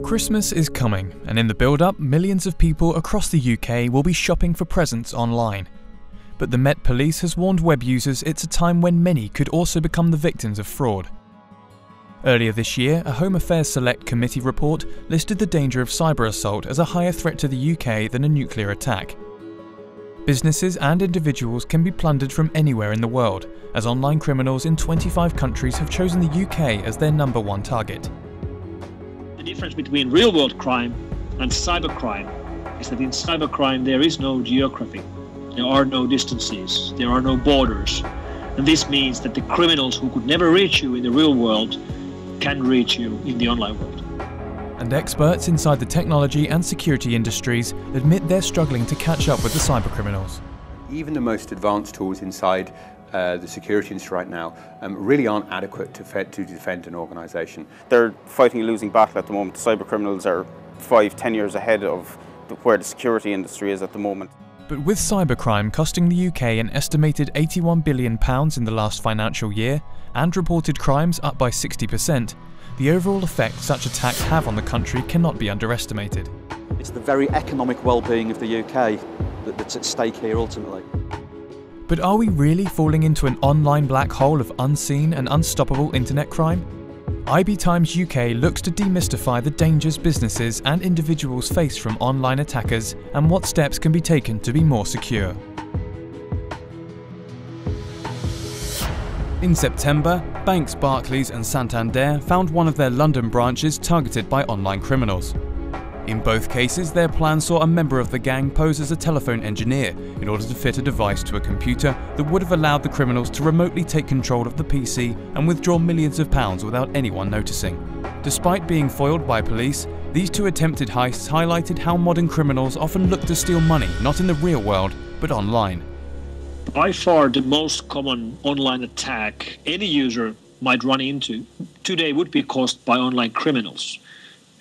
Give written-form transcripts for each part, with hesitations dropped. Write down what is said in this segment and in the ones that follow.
Christmas is coming, and in the build-up, millions of people across the UK will be shopping for presents online. But the Met Police has warned web users it's a time when many could also become the victims of fraud. Earlier this year, a Home Affairs Select Committee report listed the danger of cyber assault as a higher threat to the UK than a nuclear attack. Businesses and individuals can be plundered from anywhere in the world, as online criminals in 25 countries have chosen the UK as their #1 target. The difference between real-world crime and cybercrime is that in cybercrime there is no geography, there are no distances, there are no borders. And this means that the criminals who could never reach you in the real world can reach you in the online world. And experts inside the technology and security industries admit they're struggling to catch up with the cybercriminals. Even the most advanced tools inside the security industry right now really aren't adequate to defend an organisation. They're fighting a losing battle at the moment. The cybercriminals are 5–10 years ahead of where the security industry is at the moment. But with cybercrime costing the UK an estimated £81 billion in the last financial year, and reported crimes up by 60%, the overall effect such attacks have on the country cannot be underestimated. It's the very economic well-being of the UK that's at stake here ultimately. But are we really falling into an online black hole of unseen and unstoppable internet crime? IB Times UK looks to demystify the dangers businesses and individuals face from online attackers and what steps can be taken to be more secure. In September, banks Barclays and Santander found one of their London branches targeted by online criminals. In both cases, their plan saw a member of the gang pose as a telephone engineer in order to fit a device to a computer that would have allowed the criminals to remotely take control of the PC and withdraw millions of pounds without anyone noticing. Despite being foiled by police, these two attempted heists highlighted how modern criminals often look to steal money not in the real world, but online. By far the most common online attack any user might run into today would be caused by online criminals.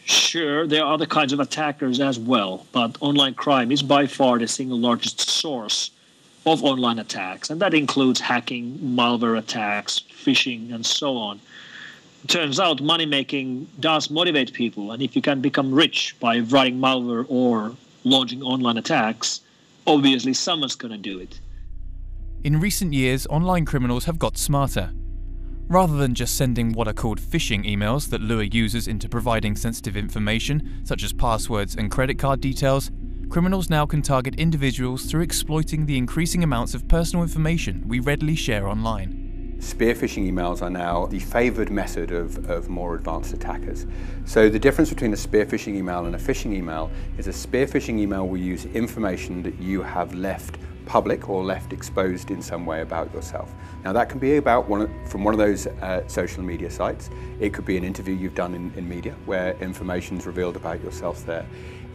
Sure, there are other kinds of attackers as well, but online crime is by far the single largest source of online attacks, and that includes hacking, malware attacks, phishing, and so on. It turns out money-making does motivate people, and if you can become rich by writing malware or launching online attacks, obviously someone's going to do it. In recent years, online criminals have got smarter. Rather than just sending what are called phishing emails that lure users into providing sensitive information, such as passwords and credit card details, criminals now can target individuals through exploiting the increasing amounts of personal information we readily share online. Spear phishing emails are now the favoured method of more advanced attackers. So the difference between a spear phishing email and a phishing email is a spear phishing email will use information that you have left public or left exposed in some way about yourself. Now that can be about from one of those social media sites. It could be an interview you've done in media where information's revealed about yourself there.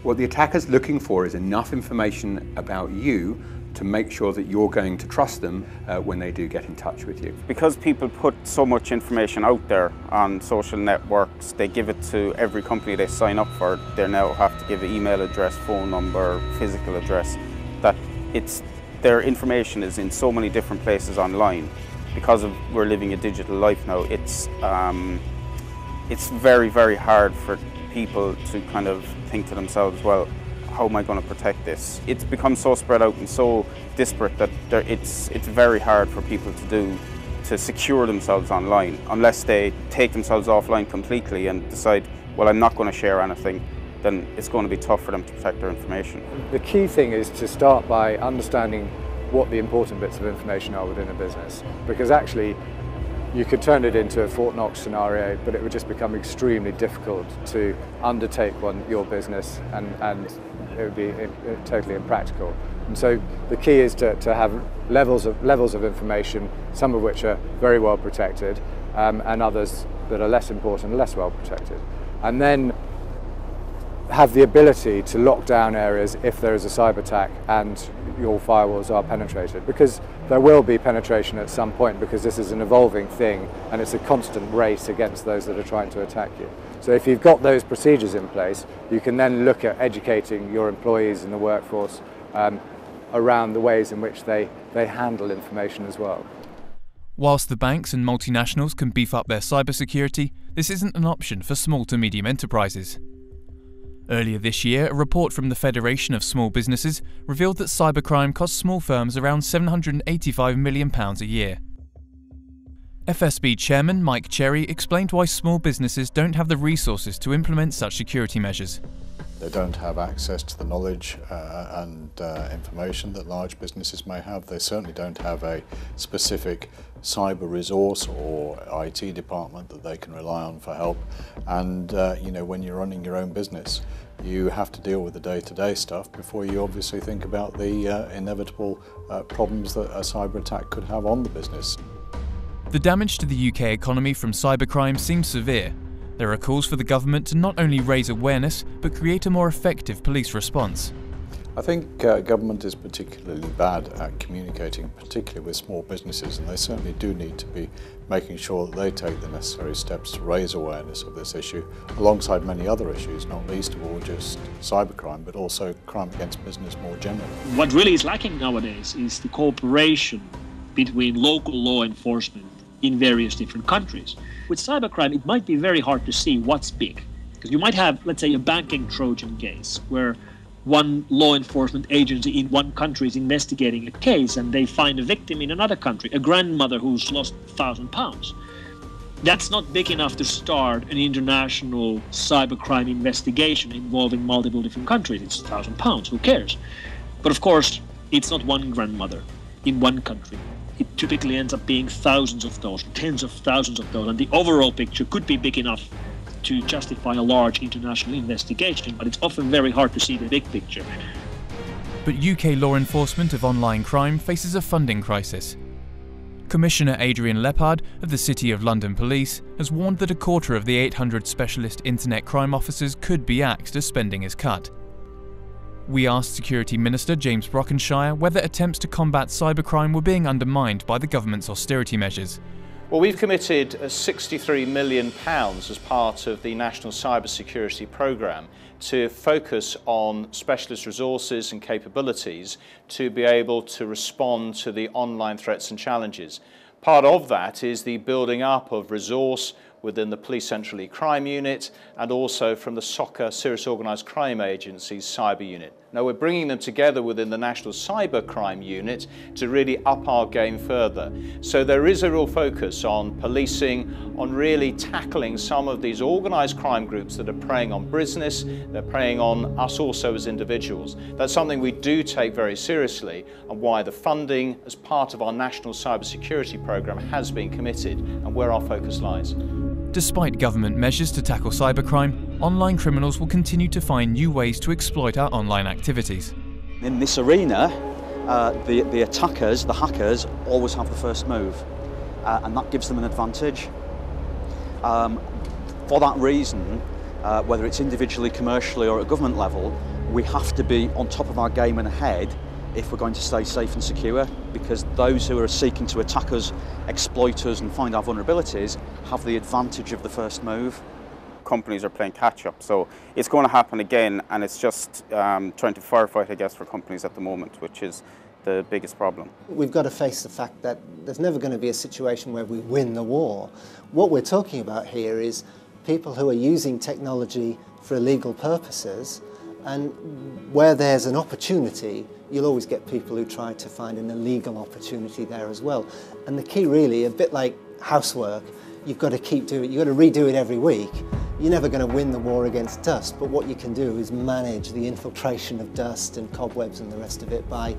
What the attacker's looking for is enough information about you to make sure that you're going to trust them when they do get in touch with you. Because people put so much information out there on social networks, they give it to every company they sign up for. They now have to give an email address, phone number, physical address. Their information is in so many different places online. Because we're living a digital life now, it's very, very hard for people to kind of think to themselves, well, how am I going to protect this? It's become so spread out and so disparate that it's very hard for people to secure themselves online unless they take themselves offline completely and decide, well, I'm not going to share anything. Then it's going to be tough for them to protect their information. The key thing is to start by understanding what the important bits of information are within a business, because actually you could turn it into a Fort Knox scenario, but it would just become extremely difficult to undertake your business, and it would be totally impractical. And so the key is to have levels of information, some of which are very well protected, and others that are less important, less well protected. And then have the ability to lock down areas if there is a cyber attack and your firewalls are penetrated, because there will be penetration at some point, because this is an evolving thing and it's a constant race against those that are trying to attack you. So if you've got those procedures in place, you can then look at educating your employees in the workforce around the ways in which they handle information as well. Whilst the banks and multinationals can beef up their cybersecurity, this isn't an option for small to medium enterprises. Earlier this year, a report from the Federation of Small Businesses revealed that cybercrime costs small firms around £785 million a year. FSB Chairman Mike Cherry explained why small businesses don't have the resources to implement such security measures. They don't have access to the knowledge and information that large businesses may have. They certainly don't have a specific cyber resource or IT department that they can rely on for help. And when you're running your own business, you have to deal with the day-to-day stuff before you obviously think about the inevitable problems that a cyber attack could have on the business. The damage to the UK economy from cybercrime seems severe. There are calls for the government to not only raise awareness, but create a more effective police response. I think government is particularly bad at communicating, particularly with small businesses, and they certainly do need to be making sure that they take the necessary steps to raise awareness of this issue, alongside many other issues, not least of all just cybercrime, but also crime against business more generally. What really is lacking nowadays is the cooperation between local law enforcement in various different countries. With cybercrime, it might be very hard to see what's big, because you might have, let's say, a banking Trojan case where one law enforcement agency in one country is investigating a case and they find a victim in another country, a grandmother who's lost £1,000. That's not big enough to start an international cybercrime investigation involving multiple different countries. It's £1,000, who cares? But of course, it's not one grandmother in one country. It typically ends up being thousands of those, tens of thousands of those, and the overall picture could be big enough to justify a large international investigation, but it's often very hard to see the big picture. But UK law enforcement of online crime faces a funding crisis. Commissioner Adrian Leppard of the City of London Police has warned that a quarter of the 800 specialist internet crime officers could be axed as spending is cut. We asked Security Minister James Brockenshire whether attempts to combat cybercrime were being undermined by the government's austerity measures. Well, we've committed £63 million as part of the National Cybersecurity Programme to focus on specialist resources and capabilities to be able to respond to the online threats and challenges. Part of that is the building up of resource within the Police Central E-Crime Unit and also from the SOCA Serious Organised Crime Agency's Cyber Unit. Now we're bringing them together within the National Cybercrime Unit to really up our game further. So there is a real focus on policing, on really tackling some of these organised crime groups that are preying on business, they're preying on us also as individuals. That's something we do take very seriously and why the funding as part of our National Cybersecurity Programme has been committed and where our focus lies. Despite government measures to tackle cybercrime, online criminals will continue to find new ways to exploit our online activities. In this arena, the attackers, the hackers, always have the first move, and that gives them an advantage. For that reason, whether it's individually, commercially or at government level, we have to be on top of our game and ahead if we're going to stay safe and secure, because those who are seeking to attack us, exploit us and find our vulnerabilities have the advantage of the first move. Companies are playing catch up, so it's going to happen again, and it's just trying to firefight, I guess, for companies at the moment, which is the biggest problem. We've got to face the fact that there's never going to be a situation where we win the war. What we're talking about here is people who are using technology for illegal purposes, and where there's an opportunity, you'll always get people who try to find an illegal opportunity there as well. And the key really, a bit like housework, you've got to keep doing it, you've got to redo it every week. You're never going to win the war against dust, but what you can do is manage the infiltration of dust and cobwebs and the rest of it by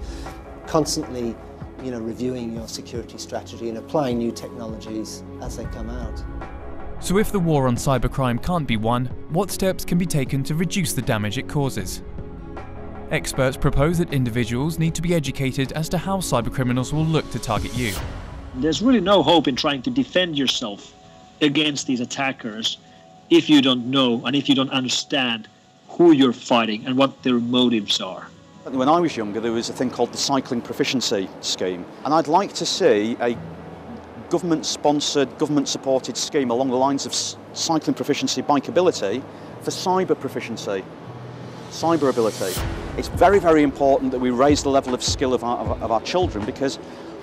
constantly, reviewing your security strategy and applying new technologies as they come out. So if the war on cybercrime can't be won, what steps can be taken to reduce the damage it causes? Experts propose that individuals need to be educated as to how cybercriminals will look to target you. There's really no hope in trying to defend yourself against these attackers if you don't know and if you don't understand who you're fighting and what their motives are. When I was younger, there was a thing called the cycling proficiency scheme, and I'd like to see a government-sponsored, government-supported scheme along the lines of cycling proficiency, bikeability, for cyber proficiency, cyber ability. It's very, very important that we raise the level of skill of our children, because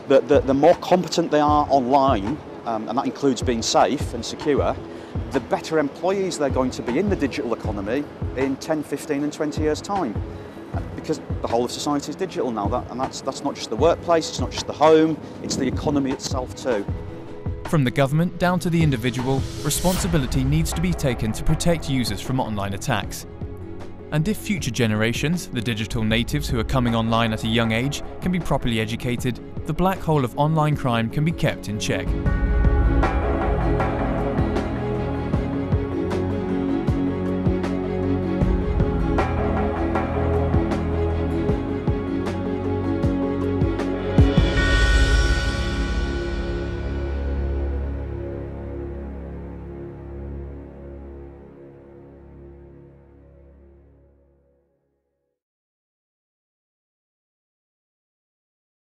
the more competent they are online, and that includes being safe and secure, the better employees they're going to be in the digital economy in 10, 15 and 20 years' time. Because the whole of society is digital now, and that's not just the workplace, it's not just the home, it's the economy itself too. From the government down to the individual, responsibility needs to be taken to protect users from online attacks. And if future generations, the digital natives who are coming online at a young age, can be properly educated, the black hole of online crime can be kept in check.